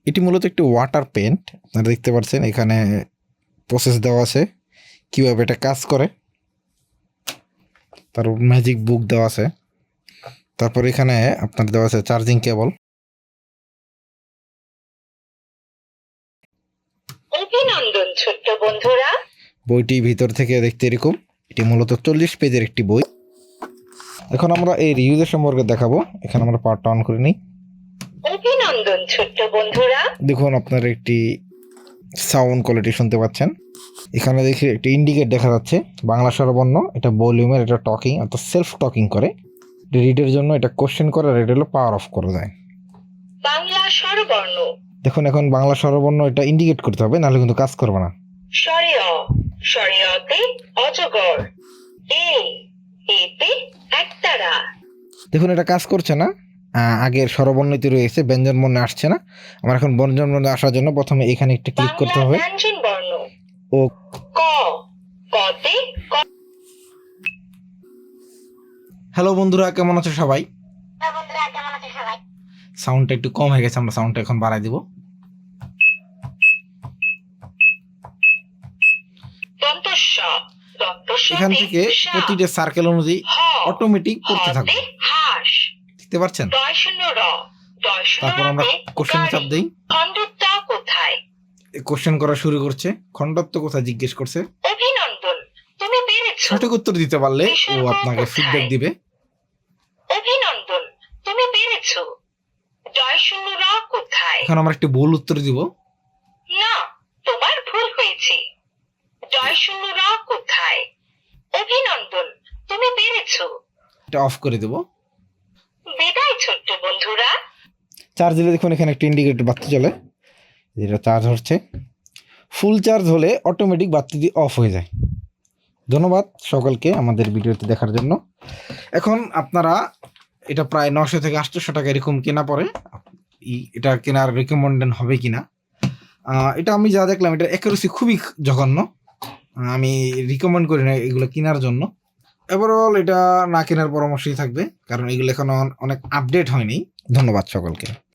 এটি মূলত একটি ওয়াটার পেন্ট। আপনারা দেখতে পাচ্ছেন এখানে প্রসেস দেওয়া আছে কীভাবে এটা কাজ করে, তার ম্যাজিক বুক দেওয়া আছে। তারপর এখানে আপনার দেওয়া আছে চার্জিং কেবল। অভিনন্দন ছোট্ট বন্ধুরা। বইটি ভিতর থেকে দেখতে এরকম। এটি মূলত 40 পেজের একটি বই। এখন আমরা এই রিউজের সম্পর্কে দেখাবো। এখানে আমরা পার্টটা অন করে নিই। অভিনন্দন ছোট্ট বন্ধুরা। দেখুন আপনার একটি সাউন্ড কোয়ালিটি শুনতে পাচ্ছেন। এখানে দেখি একটি ইন্ডিকেট দেখা যাচ্ছে, বাংলা স্বরবর্ণ, এটা ভলিউমের, এটা টকিং অর্থাৎ সেলফ টকিং করে। রিডের জন্য এটা কোশ্চেন করে, আর এটা হলো পাওয়ার অফ করা যায়। বাংলা স্বরবর্ণ। দেখুন এখন বাংলা স্বরবর্ণ এটা ইন্ডিকেট করতে হবে, নাহলে কিন্তু কাজ করবে না। সরিয়, সরিয়তে অজগর। এতে একতারা। দেখুন এটা কাজ করছে না, আগের স্বরবর্ণিত রয়েছে, ব্যঞ্জন বর্ণে আসছে না। আমার এখন ব্যঞ্জন বর্ণে আসার জন্য প্রথমে এখানে একটা ক্লিক করতে হবে। ব্যঞ্জন বর্ণ। ও ক, কতে হ্যালো বন্ধুরা, কেমন আছো সবাই? সাউন্ডটা একটু কম হয়ে গেছে, আমরা সাউন্ডটা এখন বাড়াই দিব। দন্তস্ব, দন্তস্ব এখান থেকে প্রতিটা সার্কেল অনুযায়ী অটোমেটিক পড়তে থাকবে, হাঁস। দেখতে পাচ্ছেন? দয় শূন্য র, দয় শূন্য তারপর আমরা কোশ্চেন চাপ দেই। খণ্ডত্ব কোথায়? কোশ্চেন করা শুরু করছে। খণ্ডত্ব কোথায় জিজ্ঞেস করছে। অভিনন্দন, তুমি পেরেছো। সঠিক উত্তর দিতে পারলে ও আপনাকে ফিডব্যাক দিবে। অভিনন্দন, তুমি পেরেছো। দয় শূন্য র কোথায়? এখন আমরা একটি ভুল উত্তর দিব। না, তোমার ভুল হয়েছে। দয় শূন্য র কোথায়? অভিনন্দন, তুমি পেরেছো। এটা অফ করে দেব। বিদায় ছোট্ট বন্ধুরা। চার্জ দিলে দেখুন এখানে একটা ইন্ডিকেটর বাতি চলে, যেটা চার্জ হচ্ছে। ফুল চার্জ হলে অটোমেটিক বাতিটি অফ হয়ে যায়। ধন্যবাদ সকলকে আমাদের ভিডিওতে দেখার জন্য। এখন আপনারা এটা প্রায় 900 থেকে 800 টাকা এরকম কেনা পড়ে। এটা কেনার রিকমেন্ডেড হবে কিনা, এটা আমি যা দেখলাম এটা অ্যাকুরেসি খুবই জঘন্য। আমি রিকমেন্ড করি না এগুলো কেনার জন্য। ওভারঅল এটা না কেনার পরামর্শই থাকবে, কারণ এগুলো এখনো অনেক আপডেট হয়নি। ধন্যবাদ সকলকে।